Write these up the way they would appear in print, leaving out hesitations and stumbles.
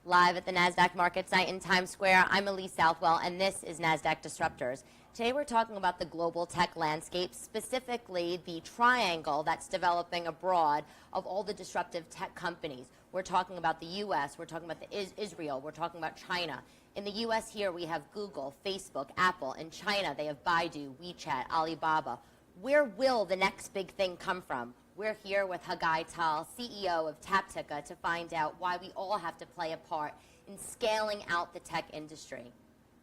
Live at the Nasdaq market site in Times Square, I'm Elyse Southwell, and this is Nasdaq Disruptors. Today we're talking about the global tech landscape, specifically the triangle that's developing abroad of all the disruptive tech companies. We're talking about the U.S., we're talking about Israel, we're talking about China. In the U.S. here we have Google, Facebook, Apple. In China they have Baidu, WeChat, Alibaba. Where will the next big thing come from? We're here with Hagai Tal, CEO of Taptica, to find out why we all have to play a part in scaling out the tech industry.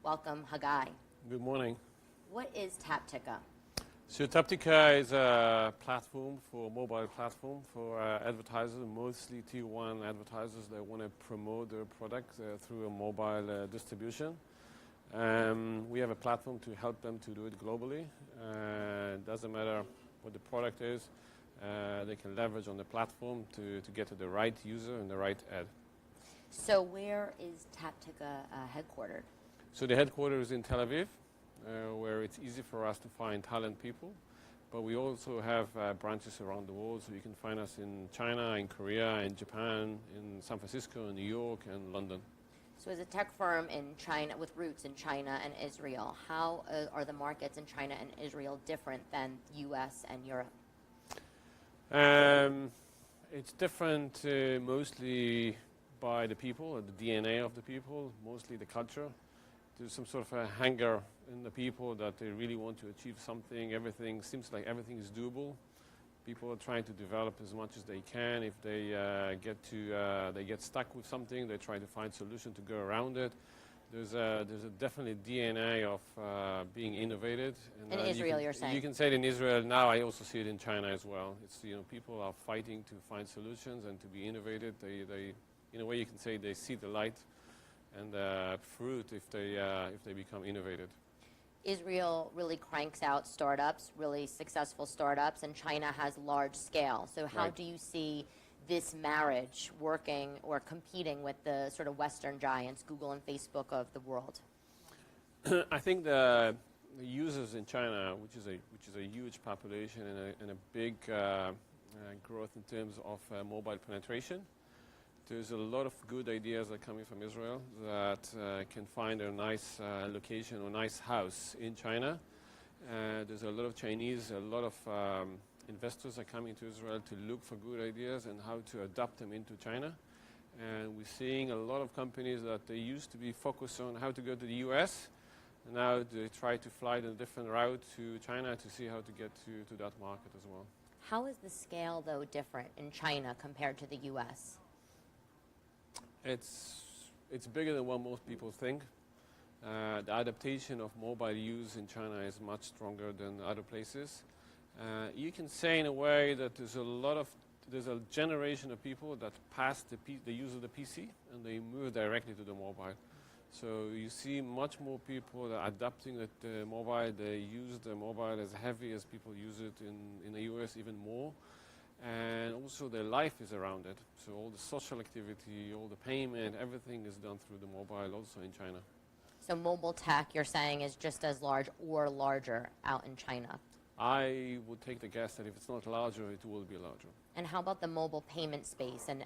Welcome, Hagai. Good morning. What is Taptica? So Taptica is a platform for mobile platform for advertisers, mostly tier 1 advertisers that want to promote their product through a mobile distribution. We have a platform to help them to do it globally. It doesn't matter what the product is. They can leverage on the platform to get to the right user and the right ad. So where is Taptica headquartered? So the headquarters is in Tel Aviv, where it's easy for us to find talent people. But we also have branches around the world, so you can find us in China, in Korea, in Japan, in San Francisco, in New York, and London. So as a tech firm in China, with roots in China and Israel, how are the markets in China and Israel different than U.S. and Europe? It's different mostly by the people, the DNA of the people, mostly the culture. There's some sort of a hunger in the people that they really want to achieve something. Everything seems like everything is doable. People are trying to develop as much as they can. If they get stuck with something, they try to find a solution to go around it. There's a definitely DNA of being innovative. And in Israel, you're saying? You can say it in Israel. Now I also see it in China as well. It's, people are fighting to find solutions and to be innovative. They in a way, you can say they see the light and fruit if they become innovative. Israel really cranks out startups, really successful startups, and China has large scale. So how do you see this marriage working or competing with the sort of Western giants, Google and Facebook of the world? I think the users in China, which is a huge population and a big growth in terms of mobile penetration, there's a lot of good ideas that are coming from Israel that can find a nice location or nice house in China. There's a lot of Chinese, a lot of investors are coming to Israel to look for good ideas and how to adapt them into China. And we're seeing a lot of companies that they used to be focused on how to go to the US. And now they try to fly a different route to China to see how to get to that market as well. How is the scale, though, different in China compared to the US? It's bigger than what most people think. The adaptation of mobile use in China is much stronger than other places. You can say in a way that there's a generation of people that pass the use of the PC and they move directly to the mobile. So you see much more people that are adapting the mobile. They use the mobile as heavy as people use it in the US, even more. And also their life is around it. So all the social activity, all the payment, everything is done through the mobile also in China. So mobile tech, you're saying, is just as large or larger out in China? I would take the guess that if it's not larger, it will be larger. And how about the mobile payment space? And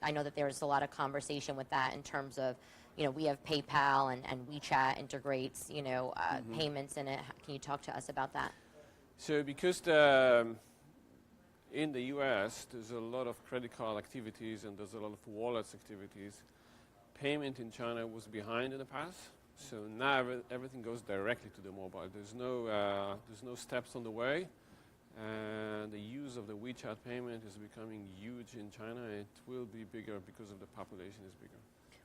I know that there's a lot of conversation with that in terms of, we have PayPal and WeChat integrates, payments in it. Can you talk to us about that? So because in the US, there's a lot of credit card activities and there's a lot of wallets activities. Payment in China was behind in the past. So now everything goes directly to the mobile. There's no steps on the way. And the use of the WeChat payment is becoming huge in China. It will be bigger because of the population is bigger.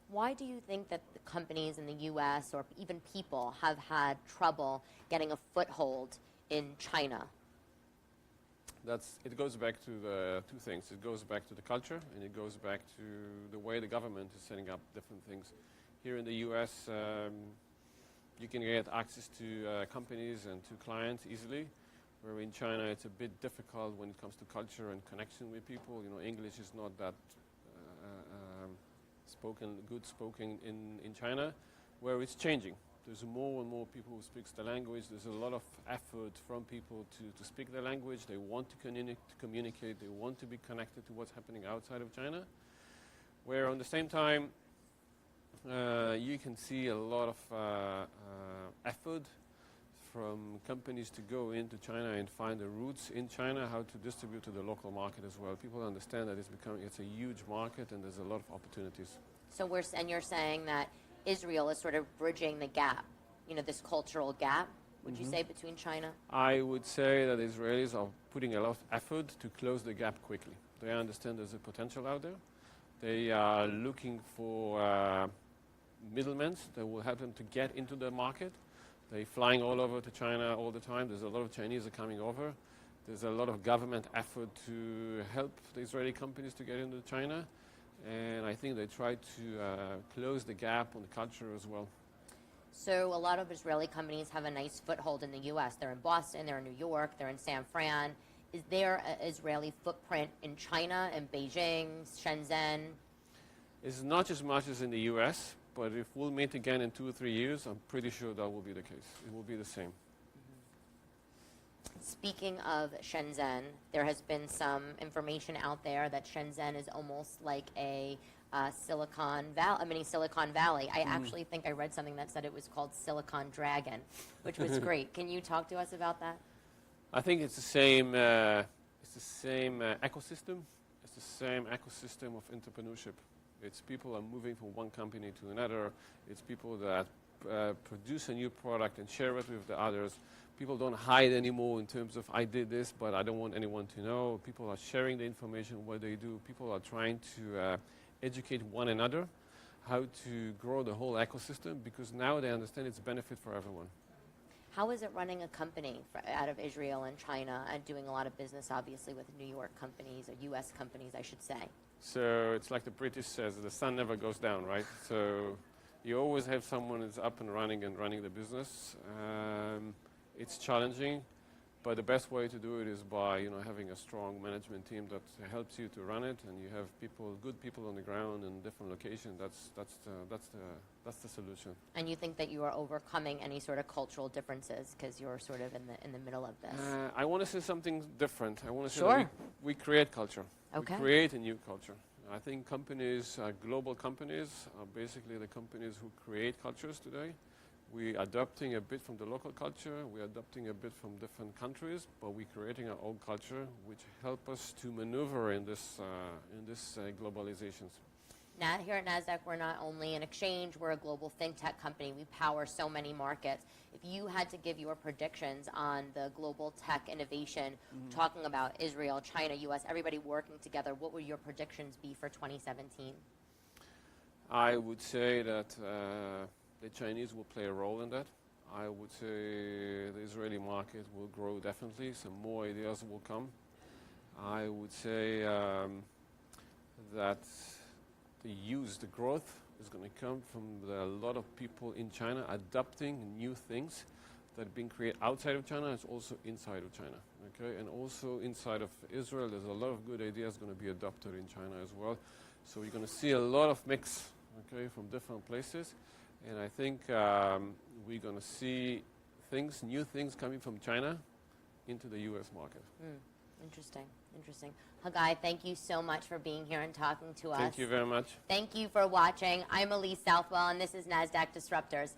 Why do you think that the companies in the US or even people have had trouble getting a foothold in China? It goes back to the two things. It goes back to the culture and it goes back to the way the government is setting up different things. Here in the US, you can get access to companies and to clients easily, where in China it's a bit difficult when it comes to culture and connection with people. English is not that good spoken in China, where it's changing. There's more and more people who speak the language. There's a lot of effort from people to speak the language. They want to communicate. They want to be connected to what's happening outside of China. Where on the same time, you can see a lot of effort from companies to go into China and find the routes in China, how to distribute to the local market as well. People understand that it's a huge market and there's a lot of opportunities. So and you're saying that Israel is sort of bridging the gap, this cultural gap, would you say, between China? I would say that Israelis are putting a lot of effort to close the gap quickly. They understand there's a potential out there. They are looking for middlemen that will help them to get into the market. They're flying all over to China all the time. There's a lot of Chinese are coming over. There's a lot of government effort to help the Israeli companies to get into China. And I think they try to close the gap on the culture as well. So a lot of Israeli companies have a nice foothold in the U.S. They're in Boston, they're in New York, they're in San Fran. Is there an Israeli footprint in China, in Beijing, Shenzhen? It's not as much as in the U.S., but if we'll meet again in 2 or 3 years, I'm pretty sure that will be the case. It will be the same. Speaking of Shenzhen, there has been some information out there that Shenzhen is almost like a mini Silicon Valley. I actually think I read something that said it was called Silicon Dragon, which was great. Can you talk to us about that? I think it's the same. It's the same ecosystem. It's the same ecosystem of entrepreneurship. It's people are moving from one company to another. It's people that produce a new product and share it with the others. People don't hide anymore in terms of I did this, but I don't want anyone to know. People are sharing the information, what they do. People are trying to educate one another how to grow the whole ecosystem because now they understand its benefit for everyone. How is it running a company out of Israel and China and doing a lot of business, obviously, with New York companies or U.S. companies, I should say? So it's like the British says, the sun never goes down, right? So you always have someone that's up and running the business. It's challenging, but the best way to do it is by having a strong management team that helps you to run it, and you have good people on the ground in different locations. That's the solution. And you think that you are overcoming any sort of cultural differences because you're sort of in the middle of this? I want to say something different. I want to say Sure. that we create culture. Okay. We create a new culture. I think companies, global companies, are basically the companies who create cultures today. We're adopting a bit from the local culture, we're adopting a bit from different countries, but we're creating our own culture, which help us to maneuver in this globalizations. Now, here at Nasdaq, we're not only an exchange, we're a global fintech company. We power so many markets. If you had to give your predictions on the global tech innovation, talking about Israel, China, U.S., everybody working together, what would your predictions be for 2017? I would say that the Chinese will play a role in that. I would say the Israeli market will grow definitely. Some more ideas will come. I would say that the growth is going to come from a lot of people in China adopting new things that are being created outside of China. It's also inside of China. Okay, and also inside of Israel, there's a lot of good ideas going to be adopted in China as well. So you're going to see a lot of mix, okay, from different places. And I think we're going to see new things coming from China into the U.S. market. Interesting. Hagai, thank you so much for being here and talking to us. Thank you very much. Thank you for watching. I'm Elyse Southwell, and this is Nasdaq Disruptors.